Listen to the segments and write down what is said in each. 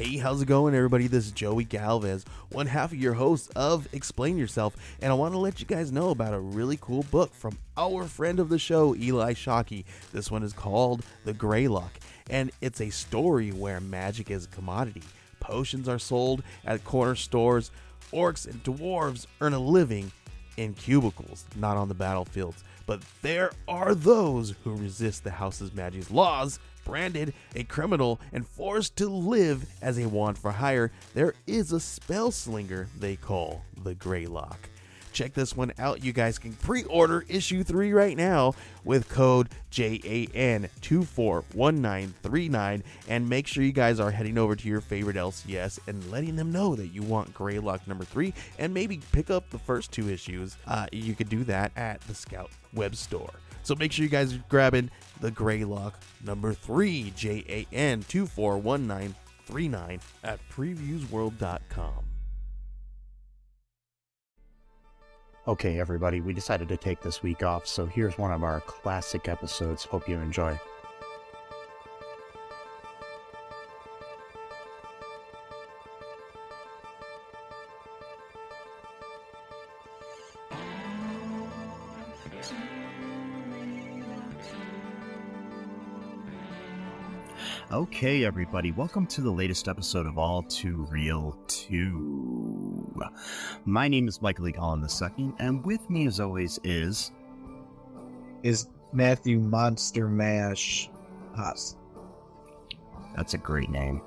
Hey, how's it going, everybody? This is Joey Galvez, one half of your host of Explain Yourself, and I want to let you guys know about a really cool book from our friend of the show, Eli Shockey. This one is called The Greylock, and it's a story where magic is a commodity. Potions are sold at corner stores. Orcs and dwarves earn a living in cubicles, not on the battlefields. But there are those who resist the house's magic's laws. Branded a criminal and forced to live as a wand for hire, there is a spell slinger they call the Greylock. Check this one out. You guys can pre-order issue 3 right now with code JAN241939, and make sure you guys are heading over to your favorite LCS and letting them know that you want Greylock number 3, and maybe pick up the first 2 issues. You could do that at the Scout web store. So make sure you guys are grabbing the Greylock number 3, JAN241939 at previewsworld.com. Okay, everybody, we decided to take this week off, so here's one of our classic episodes. Hope you enjoy. Okay, everybody, welcome to the latest episode of ALL2REELTOO. My name is Michael E. Collin II, and with me, as always, is Matthew Monster Mash Haas. That's a great name.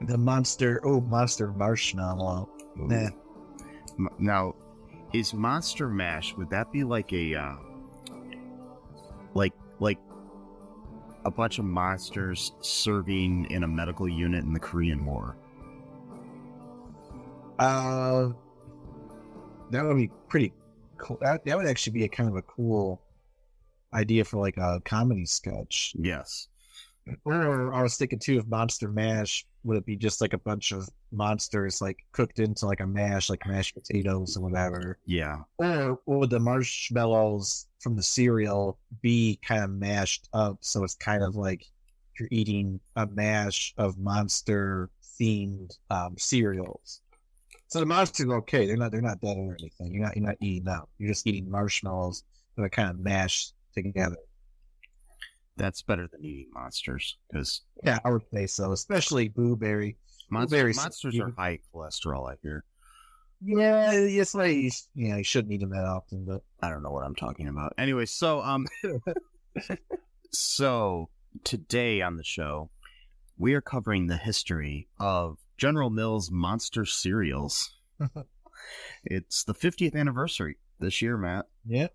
The Monster Marshmallow. Nah. Now, is Monster Mash, would that be like a, like a bunch of monsters serving in a medical unit in the Korean War? That would be pretty cool. That would actually be a kind of a cool idea for like a comedy sketch. Yes. Or I was thinking too, of Monster Mash, would it be just like a bunch of monsters like cooked into like a mash, like mashed potatoes or whatever? Yeah. Or would the marshmallows from the cereal be kind of mashed up, so it's kind of like you're eating a mash of monster themed cereals? So the monsters are okay, they're not dead or anything. You're not eating them. You're just eating marshmallows that are kind of mashed together. That's better than eating monsters, because yeah, I would say so, especially blueberry. Monsters are high cholesterol, I hear. Yeah, it's like you shouldn't eat them that often, but I don't know what I'm talking about. Anyway, so so today on the show, we are covering the history of General Mills monster cereals. It's the 50th anniversary this year, Matt. Yeah.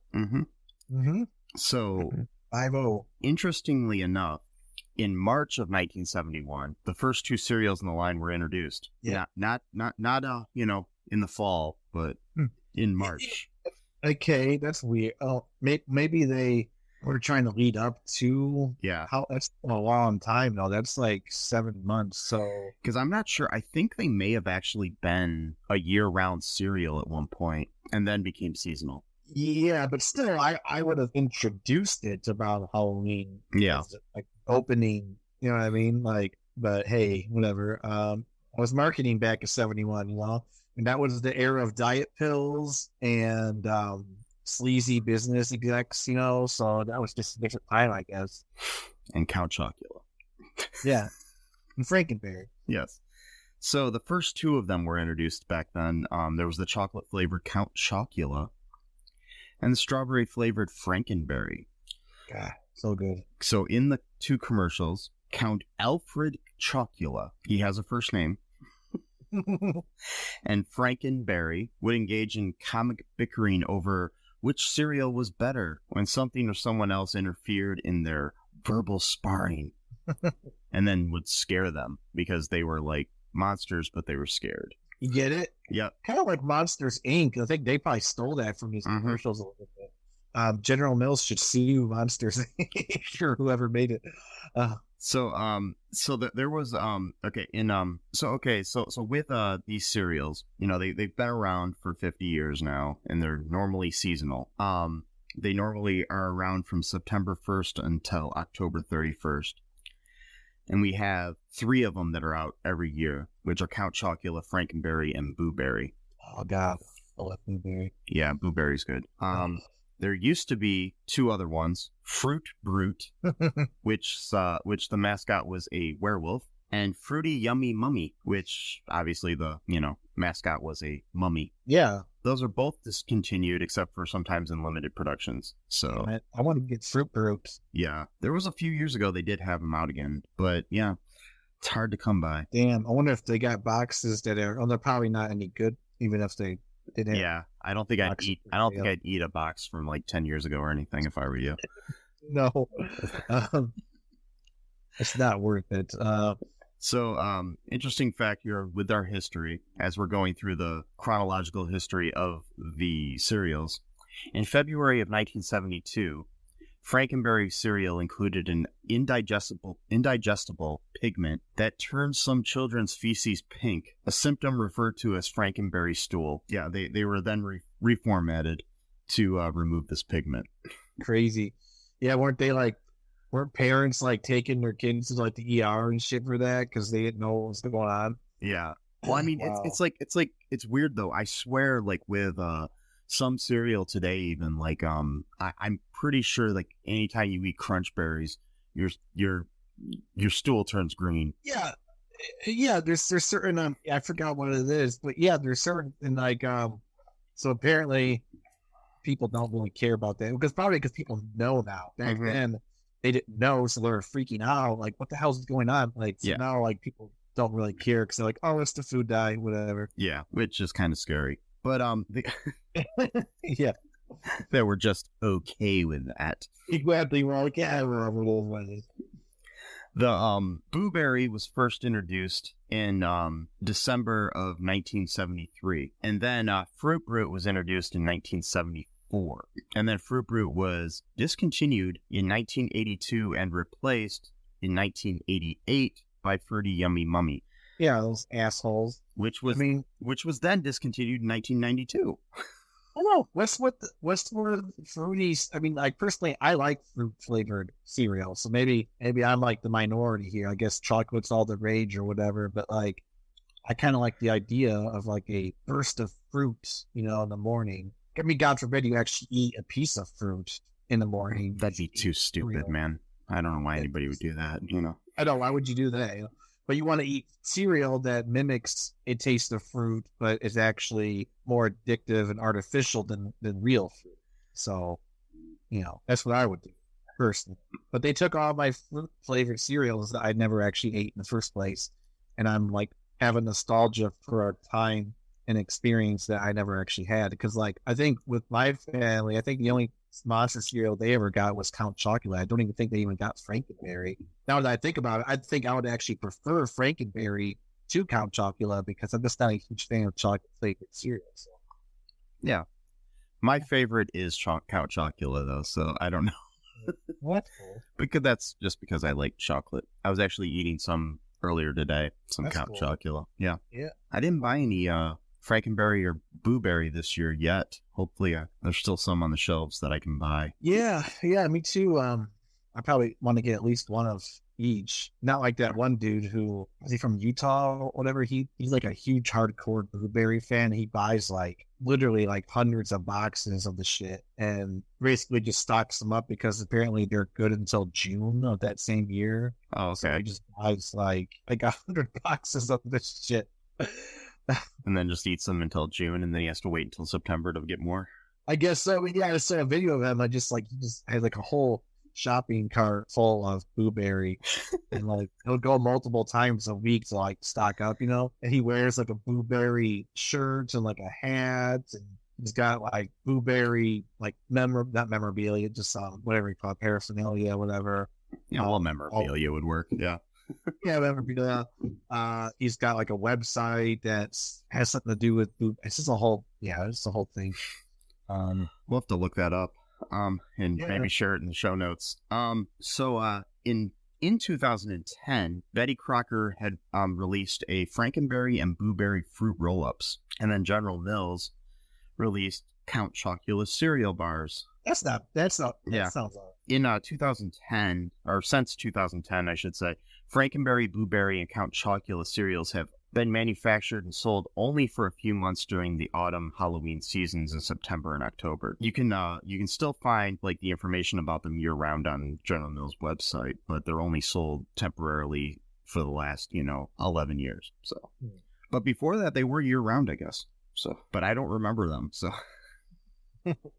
So 5-0. Interestingly enough, in March of 1971, the first 2 cereals in the line were introduced. Yeah. Not in the fall, but in March. Okay, that's weird. Oh, maybe they were trying to lead up to. Yeah. That's a long time though. That's like 7 months. So because I'm not sure. I think they may have actually been a year-round cereal at one point, and then became seasonal. Yeah, but still, I would have introduced it about Halloween. Yeah. Like opening, you know what I mean? Like, but hey, whatever. I was marketing back in 71, and that was the era of diet pills and sleazy business execs, so that was just a different time, I guess. And Count Chocula. Yeah. And Frankenberry. Yes. So the first 2 of them were introduced back then. There was the chocolate-flavored Count Chocula and the strawberry-flavored Frankenberry. God, so good. So in the 2 commercials, Count Alfred Chocula, he has a first name, and Frankenberry would engage in comic bickering over which cereal was better when something or someone else interfered in their verbal sparring, and then would scare them because they were like monsters, but they were scared. You get it? Yeah. Kind of like Monsters, Inc. I think they probably stole that from these commercials a little bit. General Mills should sue Monsters, Inc. or whoever made it. There was with these cereals, they've been around for 50 years now, and they're normally seasonal. They normally are around from September 1st until October 31st. And we have 3 of them that are out every year, which are Count Chocula, Frankenberry, and Boo Berry. Oh God, I love blueberry. Yeah, Boo Berry's good. There used to be 2 other ones, Fruit Brute, which the mascot was a werewolf, and Fruity Yummy Mummy, which obviously the mascot was a mummy. Yeah, Those are both discontinued, except for sometimes in limited productions. So I want to get Fruit Brute. yeah, there was a few years ago they did have them out again, but yeah, it's hard to come by. Damn, I wonder if they got boxes that are. Oh, they're probably not any good, even if they did have. Yeah, I don't think I'd eat a box from like 10 years ago or anything if I were you. No, it's not worth it. So, interesting fact here with our history, as we're going through the chronological history of the cereals. In February of 1972, Frankenberry cereal included an indigestible pigment that turns some children's feces pink, a symptom referred to as Frankenberry stool. Yeah, they were then reformatted to remove this pigment. Crazy. Yeah, weren't parents like taking their kids to like the ER and shit for that because they didn't know what was going on? Yeah. Well, I mean, Wow. it's weird though. I swear, like with some cereal today, even like I'm pretty sure like anytime you eat Crunch Berries, your stool turns green. Yeah, yeah. There's certain I forgot what it is, but yeah, there's certain and like So apparently, people don't really care about that because people know now. Back then, they didn't know, so they're freaking out. Like, what the hell's going on? Like, so now, like, people don't really care because they're like, oh, it's the food dye, whatever. Yeah, which is kind of scary. But Yeah, they were just okay with that. exactly. We're like, yeah, we're with it. The Boo Berry was first introduced in December of 1973, and then Fruit Brute was introduced in 1974, and then Fruit Brute was discontinued in 1982 and replaced in 1988 by Fruity Yummy Mummy. Yeah, those assholes. Which was then discontinued in 1992. I don't know. What's the fruities? I mean, like personally, I like fruit flavored cereal, so maybe I'm like the minority here. I guess chocolate's all the rage or whatever, but like, I kind of like the idea of like a burst of fruit, in the morning. I mean, God forbid you actually eat a piece of fruit in the morning. That'd be too stupid, man. I don't know why anybody would do that. I know. Why would you do that? But you want to eat cereal that mimics a taste of fruit, but is actually more addictive and artificial than real fruit. So, that's what I would do personally. But they took all my fruit flavored cereals that I never actually ate in the first place, and I'm like having nostalgia for a time and experience that I never actually had. Because like I think with my family, I think the only monster cereal they ever got was Count Chocula. I don't even think they even got Frankenberry. Now that I think about it, I think I would actually prefer Frankenberry to Count Chocula because I'm just not a huge fan of chocolate flavored cereal. So. Yeah. My favorite is Count Chocula, though, so I don't know. What? That's just because I like chocolate. I was actually eating some earlier today, some That's Count cool. Chocula. Yeah. Yeah. I didn't buy any Frankenberry or Boo Berry this year yet. Hopefully, there's still some on the shelves that I can buy. Yeah, me too. I probably want to get at least one of each. Not like that one dude who is he from Utah or whatever. He's like a huge hardcore blueberry fan. He buys like literally like hundreds of boxes of the shit and basically just stocks them up because apparently they're good until June of that same year. Oh, okay. So he just buys like 100 boxes of this shit. And then just eats them until June, and then he has to wait until September to get more. I guess so. Yeah, I saw a video of him. He just had like a whole shopping cart full of blueberry, and like he'll go multiple times a week to like stock up, and he wears like a blueberry shirt and like a hat, and he's got like blueberry like not memorabilia, just whatever you call it, paraphernalia, whatever. Yeah, well, memorabilia would work. Yeah. Yeah, memorabilia. He's got like a website that has something to do with food. It's just it's the whole thing. We'll have to look that up. And maybe share it in the show notes. So in 2010, Betty Crocker had released a Frankenberry and Boo Berry fruit roll-ups, and then General Mills released Count Chocula cereal bars. That sounds all right. In 2010, or since 2010, I should say, Frankenberry, Blueberry, and Count Chocula cereals have been manufactured and sold only for a few months during the autumn Halloween seasons in September and October. You can still find like the information about them year round on General Mills' website, but they're only sold temporarily for the last 11 years. So, but before that, they were year round, I guess. So, but I don't remember them. So.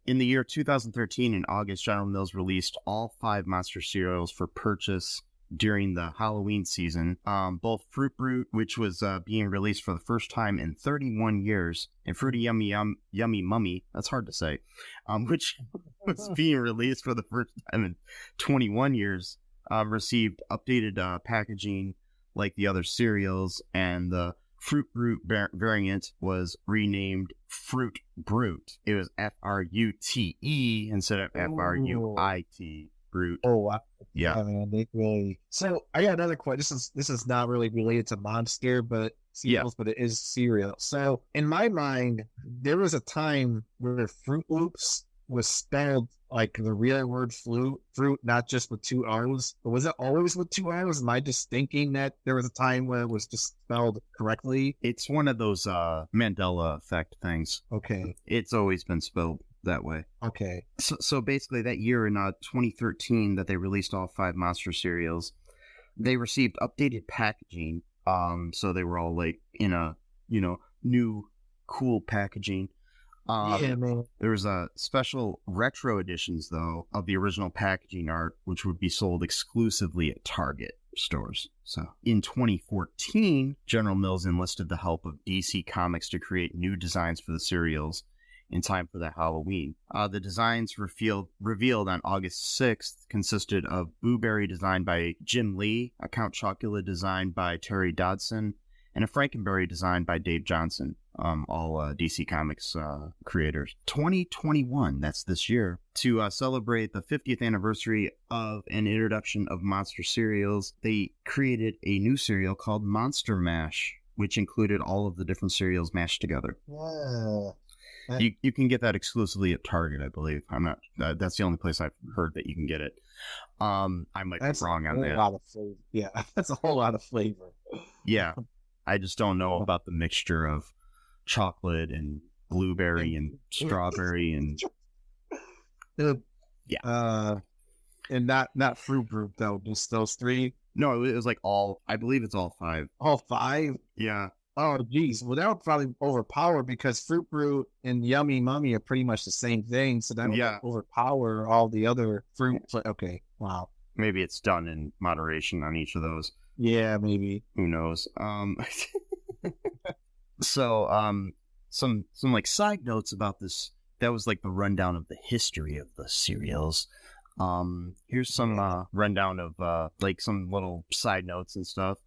In the year 2013, in August, General Mills released all 5 Monster cereals for purchase during the Halloween season. Both Fruit Brute, which was being released for the first time in 31 years, and Fruity Yummy Mummy, that's hard to say, which was being released for the first time in 21 years, received updated packaging like the other cereals, and the Fruit Brute variant was renamed Fruit Brute. It was F-R-U-T-E instead of F-R-U-I-T. Brute. Oh, wow. Yeah. Man, they really. So I got another question. This is not really related to Monster, but cereals, but it is cereal. So in my mind, there was a time where Fruit Loops was spelled like the real word fruit, not just with 2 R's. But was it always with 2 R's? Am I just thinking that there was a time when it was just spelled correctly? It's one of those Mandela effect things. Okay. It's always been spelled that way. Okay. So basically that year in 2013 that they released all 5 Monster cereals, they received updated packaging. So they were all like in a, new cool packaging. Yeah, man. There was special retro editions, though, of the original packaging art, which would be sold exclusively at Target stores. So in 2014, General Mills enlisted the help of DC Comics to create new designs for the cereals in time for the Halloween. The designs revealed on August 6th consisted of Blueberry designed by Jim Lee, a Count Chocula designed by Terry Dodson, and a Frankenberry designed by Dave Johnson, all DC Comics creators. 2021, that's this year, to celebrate the 50th anniversary of an introduction of Monster cereals, they created a new cereal called Monster Mash, which included all of the different cereals mashed together. Yeah. You can get that exclusively at Target, I believe. I'm not. That's the only place I've heard that you can get it. I might be wrong on that. That's a lot of flavor. Yeah, that's a whole lot of flavor. Yeah, I just don't know about the mixture of chocolate and blueberry and strawberry and yeah. And not Fruit Brute though. Just those 3. No, it was like all. I believe it's all 5. All 5. Yeah. Oh, geez. Well, that would probably overpower because Fruit Brute and Yummy Mummy are pretty much the same thing. So that would overpower all the other fruit. Okay. Wow. Maybe it's done in moderation on each of those. Yeah, maybe. Who knows? So, some like side notes about this. That was like the rundown of the history of the cereals. Here's some rundown of like some little side notes and stuff.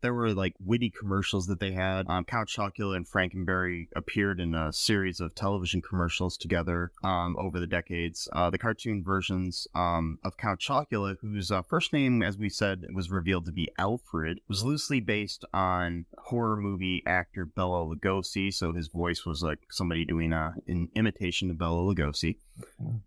There were like witty commercials that they had. Count Chocula and Frankenberry appeared in a series of television commercials together over the decades. The cartoon versions of Count Chocula, whose first name, as we said, was revealed to be Alfred, was loosely based on horror movie actor Bela Lugosi. So his voice was like somebody doing an imitation of Bela Lugosi.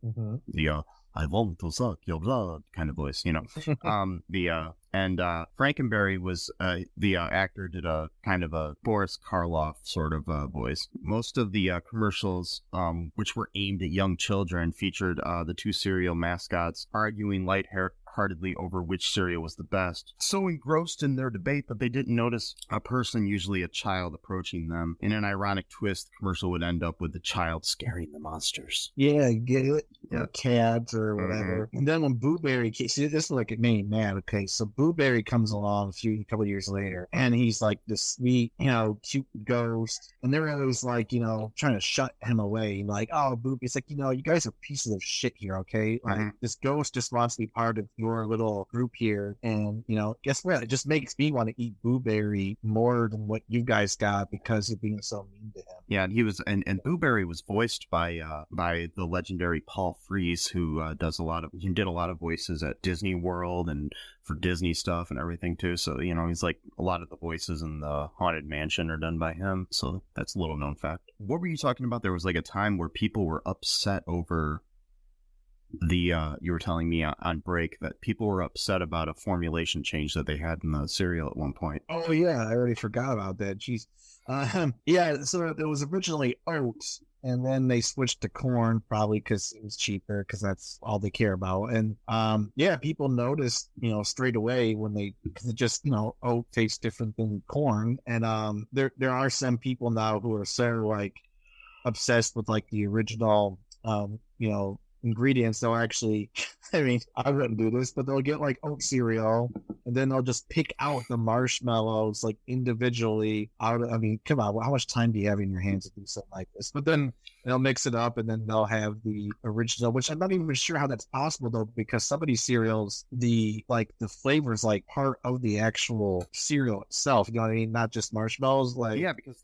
Mm-hmm. The I want to suck your blood kind of voice, Frankenberry was the actor did a kind of a Boris Karloff sort of voice. Most of the commercials, which were aimed at young children, featured the 2 cereal mascots arguing lightheartedly over which cereal was the best. So engrossed in their debate that they didn't notice a person, usually a child, approaching them. In an ironic twist, the commercial would end up with the child scaring the monsters. Yeah, get it? Yeah. Or cats or whatever. Mm-hmm. And then when Blueberry, see, this is like it made me mad. Okay, so Blueberry comes along a couple years later, and he's like this sweet, cute ghost, and they're always like, trying to shut him away. Like, oh, Blueberry, it's like, you guys are pieces of shit here, okay? Like, this ghost just wants to be part of your little group here, and guess what? It just makes me want to eat Blueberry more than what you guys got because you're being so mean to him. Yeah, and he was, and Blueberry was voiced by the legendary Paul Frees, who did a lot of voices at Disney World and for Disney stuff and everything too. So he's like a lot of the voices in the Haunted Mansion are done by him. So that's a little known fact. What were you talking about? There was like a time where people were upset over You were telling me on break that people were upset about a formulation change that they had in the cereal at one point. Oh yeah, I already forgot about that. Jeez. Yeah, so it was originally oats, and then they switched to corn, probably because it was cheaper, because that's all they care about. And yeah, people noticed, straight away because it just, oat tastes different than corn. And there are some people now who are so like obsessed with like the original, ingredients. They'll actually, I mean, I wouldn't do this, but they'll get like oat cereal, and then they'll just pick out the marshmallows like individually out of, I mean, come on, how much time do you have in your hands to do something like this? But then they'll mix it up, and then they'll have the original, which I'm not even sure how that's possible though, because some of these cereals, the flavor is like part of the actual cereal itself. You know what I mean? Not just marshmallows. Like, yeah, because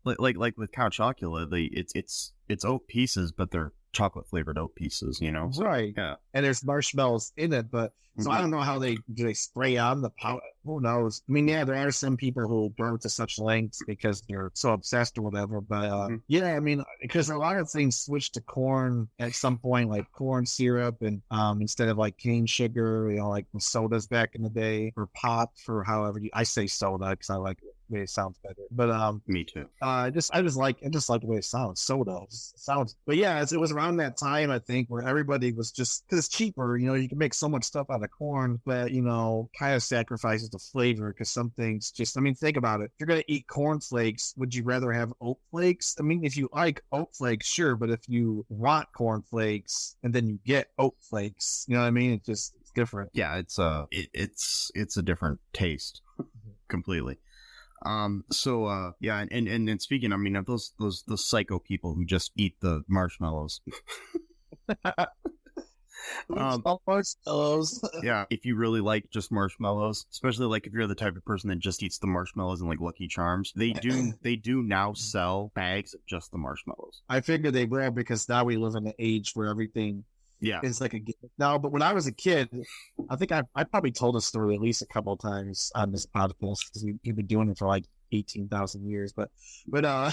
like with Count Chocula, it's oat pieces, but they're chocolate flavored oat pieces, right? Yeah, and there's marshmallows in it, but so I don't know how they spray on the powder. Who knows? I mean, yeah, there are some people who go to such lengths because they're so obsessed or whatever. But yeah, I mean, because a lot of things switched to corn at some point, like corn syrup, and instead of like cane sugar, like the sodas back in the day, or pop, for however I say soda because I like it. Way it sounds better, but me too. I just like the way it sounds. Soda sounds, but yeah, it was around that time I think where everybody was just, because it's cheaper. You can make so much stuff out of corn, but kind of sacrifices the flavor, because some things just, I mean, think about it. If you're gonna eat corn flakes, would you rather have oat flakes? I mean, if you like oat flakes, sure, but if you want corn flakes and then you get oat flakes, you know what I mean? It's different. Yeah, it's a different taste completely. Yeah, and speaking, I mean, of those psycho people who just eat the marshmallows. Marshmallows. Yeah, if you really like just marshmallows, especially like if you're the type of person that just eats the marshmallows and like Lucky Charms, they do now sell bags of just the marshmallows. I figured they will, because now we live in an age where everything is like a gimmick now. But when I was a kid, I think I probably told a story at least a couple of times on this podcast, because we've been doing it for like 18,000 years. But no,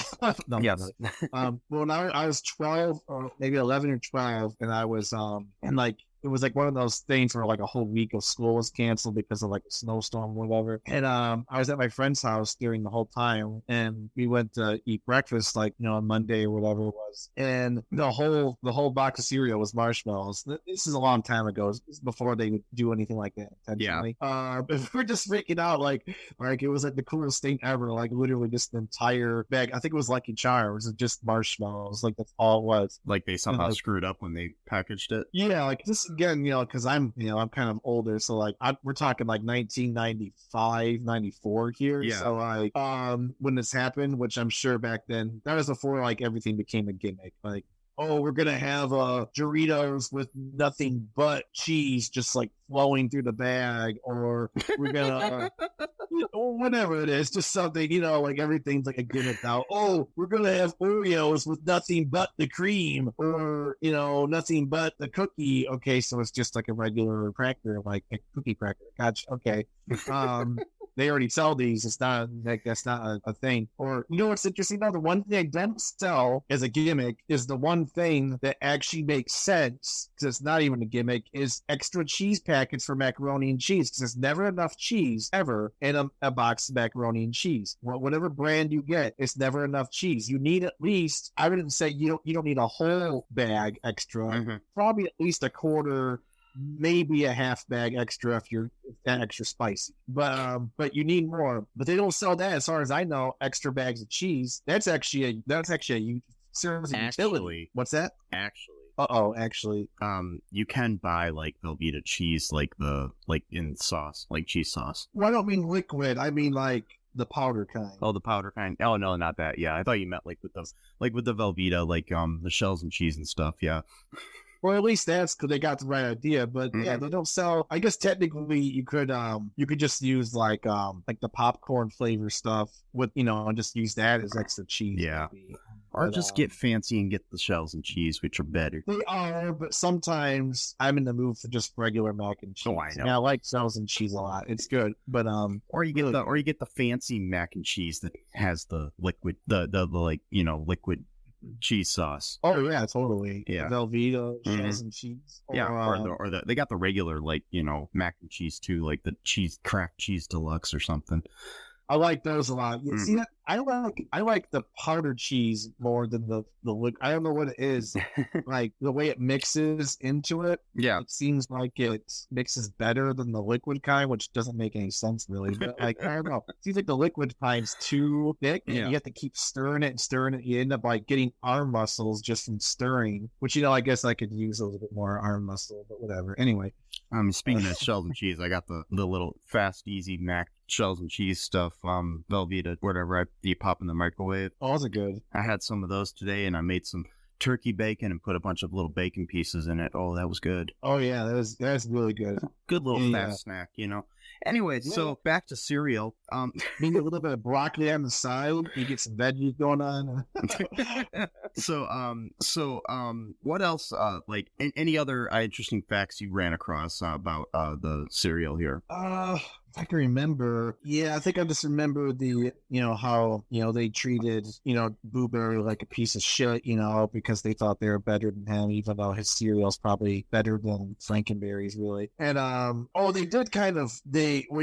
yes. Well, when I was 12 or maybe 11 or 12, and I was and like it was like one of those things where like a whole week of school was canceled because of like a snowstorm or whatever. And I was at my friend's house during the whole time, and we went to eat breakfast like on Monday or whatever it was. And the whole box of cereal was marshmallows. This is a long time ago. This is before they would do anything like that intentionally. Yeah. But we're just freaking out like it was like the coolest thing ever. Like literally just the entire bag. I think it was Lucky Charms, just marshmallows. Like that's all it was. Like they somehow screwed up when they packaged it. Yeah, like this again, because I'm kind of older, so like we're talking like 1995, 94 here. Yeah. So like when this happened, which I'm sure back then that was before like everything became a gimmick. Like, oh, we're gonna have Doritos with nothing but cheese just like flowing through the bag, or we're gonna or whatever it is, just something, like everything's like a gimmick now. Oh, we're gonna have Oreos with nothing but the cream, or nothing but the cookie. Okay, so it's just like a regular cracker, like a cookie cracker. Gotcha. Okay. They already sell these. It's not like that's not a thing. Or what's interesting though? The one thing they don't sell as a gimmick is the one thing that actually makes sense, because it's not even a gimmick, is extra cheese packets for macaroni and cheese, because there's never enough cheese ever in a box of macaroni and cheese. Whatever brand you get, it's never enough cheese. You need at least, I wouldn't say you don't need a whole bag extra, probably at least a quarter, maybe a half bag extra if you're that extra spicy, but you need more. But they don't sell that, as far as I know. Extra bags of cheese. That's actually a service of utility. What's that? Actually, you can buy like Velveeta cheese, like in sauce, like cheese sauce. Well, I don't mean liquid. I mean like the powder kind. Oh, the powder kind. Oh no, not that. Yeah, I thought you meant like with the Velveeta, like the shells and cheese and stuff. Yeah. Well, at least that's because they got the right idea. But yeah, they don't sell. I guess technically you could just use like the popcorn flavor stuff with and just use that as extra cheese. Yeah. Or just get fancy and get the shells and cheese, which are better. They are, but sometimes I'm in the mood for just regular mac and cheese. Oh, I know. Yeah, I like shells and cheese a lot. It's good, but or you get the fancy mac and cheese that has the liquid, the liquid cheese sauce. Oh yeah, totally. Yeah. Velveeta, shells and cheese. Yeah, Or, or they got the regular, like, mac and cheese too, like the craft cheese deluxe or something. I like those a lot. You see that? I like the powder cheese more than the I don't know what it is. Like the way it mixes into it. Yeah. It seems like it mixes better than the liquid kind, which doesn't make any sense really. But like I don't know. It seems like the liquid kind's too thick and you have to keep stirring it and stirring it. You end up like getting arm muscles just from stirring, which I guess I could use a little bit more arm muscle, but whatever. Anyway. Speaking of shells and cheese, I got the little fast, easy mac shells and cheese stuff, Velveeta, whatever you pop in the microwave. Oh, those are good. I had some of those today, and I made some turkey bacon and put a bunch of little bacon pieces in it. Oh, that was good. Oh yeah, that's really good. Good little fast snack, Anyway, so back to cereal. Maybe a little bit of broccoli on the side. You get some veggies going on. So, what else? Like any other interesting facts you ran across about the cereal here? I can remember. Yeah, I think I just remember the, how, they treated, Boo Berry like a piece of shit, because they thought they were better than him, even though his cereal's probably better than Frankenberry's, really. And, they did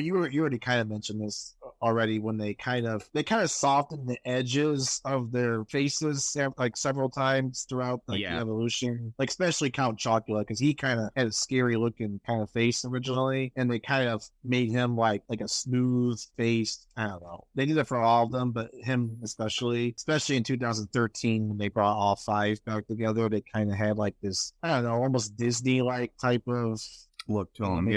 you already kind of mentioned this already when they kind of softened the edges of their faces like several times throughout the evolution, like especially Count Chocula, because he kind of had a scary looking kind of face originally, and they kind of made him like a smooth face. I don't know. They did it for all of them, but him especially in 2013 when they brought all 5 back together, they kind of had like this, I don't know, almost Disney like type of look to him.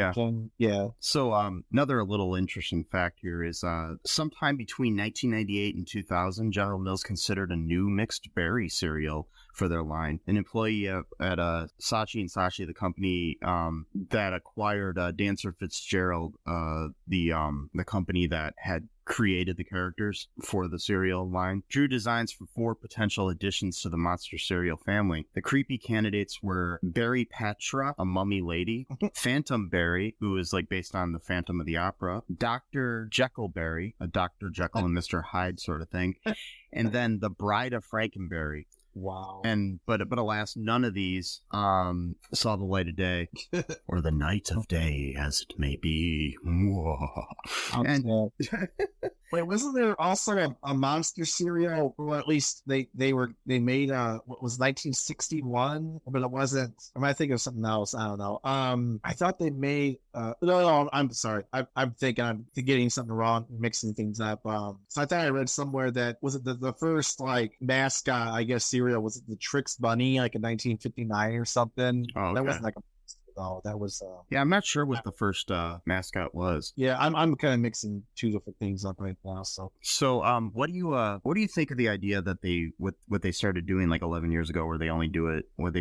Yeah. So another little interesting fact here is sometime between 1998 and 2000, General Mills considered a new mixed berry cereal for their line. An employee at Saatchi & Saatchi, the company that acquired Dancer Fitzgerald, the company that had created the characters for the cereal line, drew designs for 4 potential additions to the monster cereal family. The creepy candidates were Berry Patra, a mummy lady, Phantom Berry, who is like based on the Phantom of the Opera, Dr. Jekyllberry, a Dr. Jekyll and Mr. Hyde sort of thing, and then the Bride of Frankenberry. Wow. But alas, none of these saw the light of day, or the night of day, as it may be. Wait, wasn't there also a monster cereal? Or at least they made what was 1961, but it wasn't. I might think of something else. I don't know. I thought they made. No, I'm sorry. I'm thinking I'm getting something wrong, mixing things up. So I thought I read somewhere that was it the first like mascot, I guess, cereal was it the Trix Bunny, like in 1959 or something. Oh, okay. That wasn't like a. Oh, that was. Yeah, I'm not sure what the first mascot was. Yeah, I'm kind of mixing 2 different things up right now. So, what do you think of the idea that what they started doing like 11 years ago, where they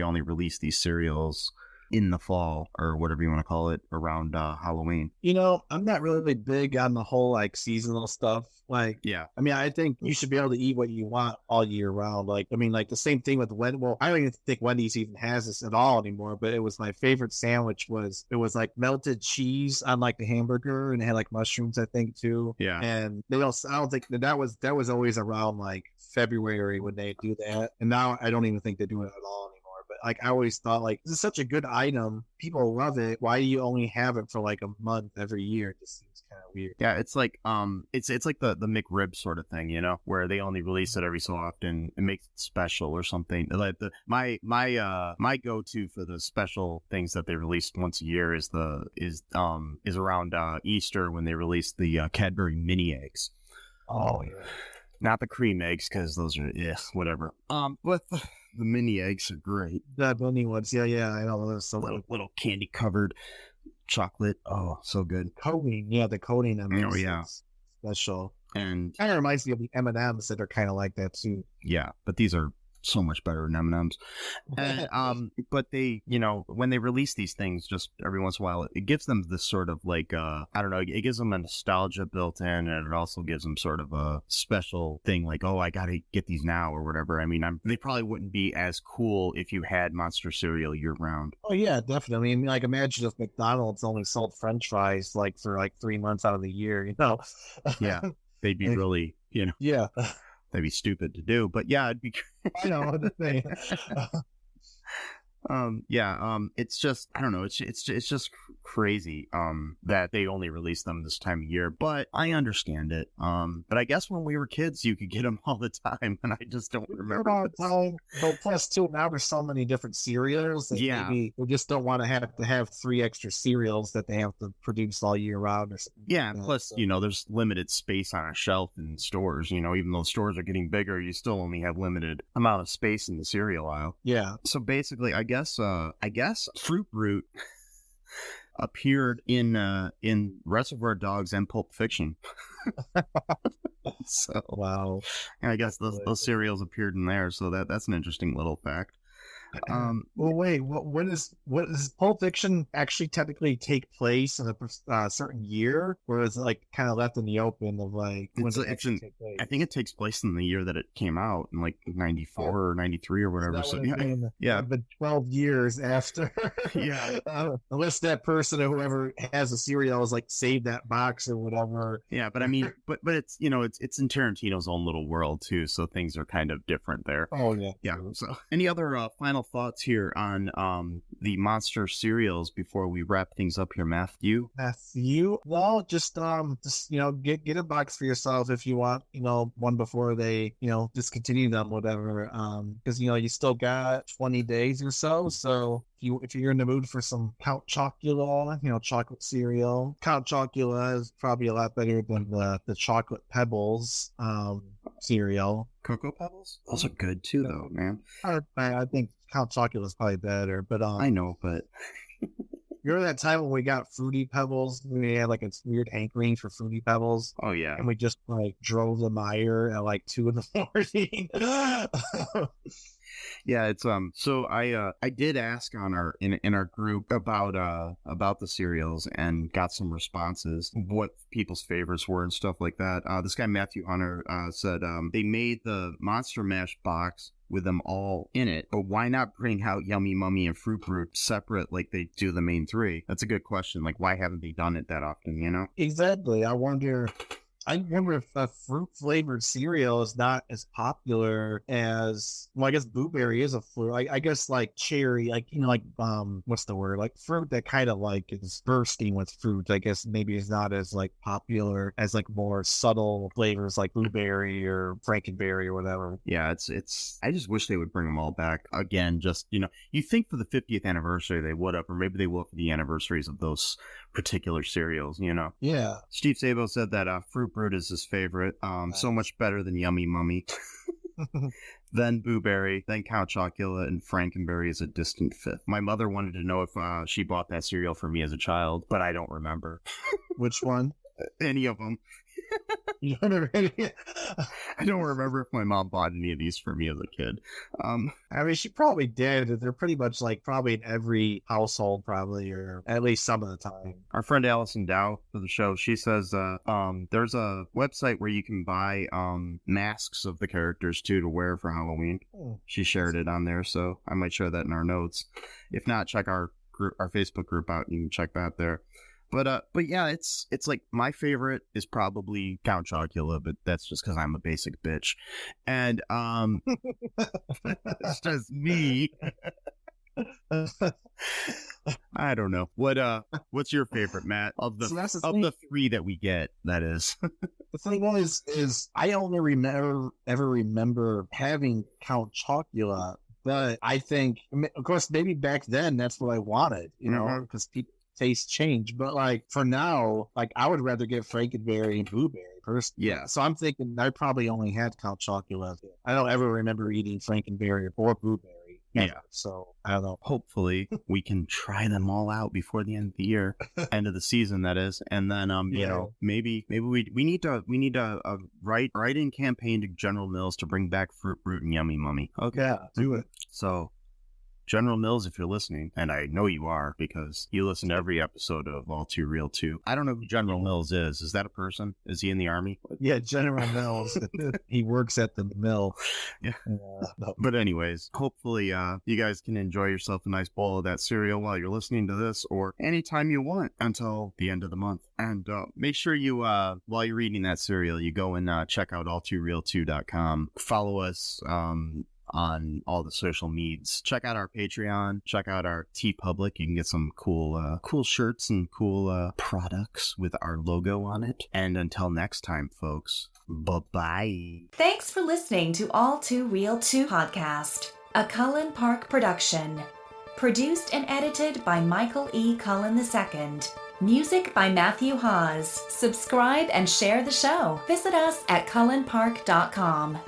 only release these cereals in the fall or whatever you want to call it around Halloween? I'm not really big on the whole like seasonal stuff. Like, yeah, I mean, I think you should be able to eat what you want all year round. Like, I mean, like the same thing with well, I don't even think Wendy's even has this at all anymore, but it was my favorite sandwich it was like melted cheese on like the hamburger, and it had like mushrooms, I think, too. Yeah. And I don't think that was always around like February when they do that. And now I don't even think they do it at all anymore. But like I always thought, like, this is such a good item. People love it. Why do you only have it for like a month every year? It just seems kind of weird. Yeah, it's like it's like the McRib sort of thing, where they only release it every so often. It makes it special or something. Like my go-to for the special things that they release once a year is around Easter, when they release the Cadbury mini eggs. Oh yeah. Not the cream eggs, because those are whatever. But the mini eggs are great. The mini ones, yeah, I know. Those so little candy covered chocolate. Oh, so good. Coating, yeah, the coating. Oh yeah, special. And kind of reminds me of the M&Ms that are kind of like that too. Yeah, but these are so much better than M&Ms. And but they, when they release these things just every once in a while, it gives them this sort of like I don't know, it gives them a nostalgia built in, and it also gives them sort of a special thing, like, oh, I gotta get these now or whatever. I mean, they probably wouldn't be as cool if you had monster cereal year round. Oh yeah, definitely. I mean, like, imagine if McDonald's only sold French fries like for like 3 months out of the year, Yeah, they'd be really, Yeah. that'd be stupid to do. But yeah, it'd be. I know the thing. It's just, I don't know, it's just crazy that they only release them this time of year, but I understand it. But I guess when we were kids you could get them all the time, and I just don't remember this. But plus too, now there's so many different cereals that maybe they just don't want to have 3 extra cereals that they have to produce all year round or something. Yeah, and plus, there's limited space on a shelf in stores. Even though stores are getting bigger, you still only have limited amount of space in the cereal aisle. Yeah. So basically, I guess Fruit Brute appeared in Reservoir Dogs and Pulp Fiction. So wow. And I guess those cereals appeared in there, so that's an interesting little fact. Well, wait. What does Pulp Fiction actually technically take place in a certain year, or is it like kind of left in the open of like when it actually take place? I think it takes place in the year that it came out, in like 94 or 93 or whatever. So yeah, but 12 years after. Yeah, unless that person or whoever has a cereal is like saved that box or whatever. Yeah, but I mean, but it's it's in Tarantino's own little world too, so things are kind of different there. Oh yeah, yeah. So, any other final thoughts here on the monster cereals before we wrap things up here, Matthew? Well, just get a box for yourself if you want, one before they discontinue them, whatever, because you still got 20 days or so if you're in the mood for some Count Chocula, chocolate cereal, Count Chocula is probably a lot better than the Chocolate Pebbles cereal. Cocoa Pebbles? Those are good too, though, man. I think Count Chocula is probably better, but I know, but remember that time when we got Fruity Pebbles? We had like a weird hankering for Fruity Pebbles. Oh yeah, and we just like drove the mire at like 2 a.m. Yeah, it's so I did ask on in our group about the cereals and got some responses, what people's favorites were and stuff like that. This guy Matthew Hunter said they made the Monster Mash box with them all in it, but why not bring out Yummy Mummy and Fruit Brute separate like they do the main 3? That's a good question. Like, why haven't they done it that often, Exactly. I wonder if a fruit flavored cereal is not as popular as, well, I guess blueberry is a fruit. I guess like cherry, like, what's the word? Like fruit that kind of like is bursting with fruit, I guess maybe is not as like popular as like more subtle flavors like blueberry or frankenberry or whatever. Yeah, it's I just wish they would bring them all back again. Just, you think for the 50th anniversary they would have, or maybe they will for the anniversaries of those particular cereals, Yeah. Steve Sabo said that Fruit Brute is his favorite. So much better than Yummy Mummy. Then Blueberry, then Count Chocula, and Frankenberry is a distant 5th. My mother wanted to know if she bought that cereal for me as a child, but I don't remember. Which one? Any of them. You don't remember any? I don't remember if my mom bought any of these for me as a kid. I mean, she probably did. They're pretty much like probably in every household, probably, or at least some of the time. Our friend Allison Dow for the show, she says there's a website where you can buy masks of the characters too to wear for Halloween. She shared it on there, so I might share that in our notes. If not, check our Facebook group out. You can check that there. But yeah, it's like my favorite is probably Count Chocula, but that's just because I'm a basic bitch, and it's just me. I don't know what's your favorite, Matt, of the 3 that we get. That is the thing is I only remember having Count Chocula, but I think, of course, maybe back then that's what I wanted, because people. Taste change, but like for now, like I would rather get Frankenberry and Blueberry personally. Yeah. So I'm thinking I probably only had Count Chocula. I don't ever remember eating Frankenberry or Blueberry. Yeah. So I don't know. Hopefully we can try them all out before the end of the year, end of the season, that is. And then maybe we need to write-in campaign to General Mills to bring back Fruit Brute and Yummy Mummy. Okay. Yeah, do it. So General Mills, if you're listening, and I know you are because you listen to every episode of All Too Real Too. I don't know who General Mills is. Is that a person? Is he in the Army? Yeah, General Mills. He works at the mill. Yeah. No. But anyways, hopefully you guys can enjoy yourself a nice bowl of that cereal while you're listening to this or anytime you want until the end of the month. And make sure you, while you're eating that cereal, you go and check out all2real2.com. Follow us on all the social medias. Check out our Patreon. Check out our TeePublic. You can get some cool shirts and cool products with our logo on it. And until next time, folks, bye-bye. Thanks for listening to All Too Real 2 podcast, a Cullen Park production. Produced and edited by Michael E. Cullen II. Music by Matthew Hawes. Subscribe and share the show. Visit us at cullenpark.com.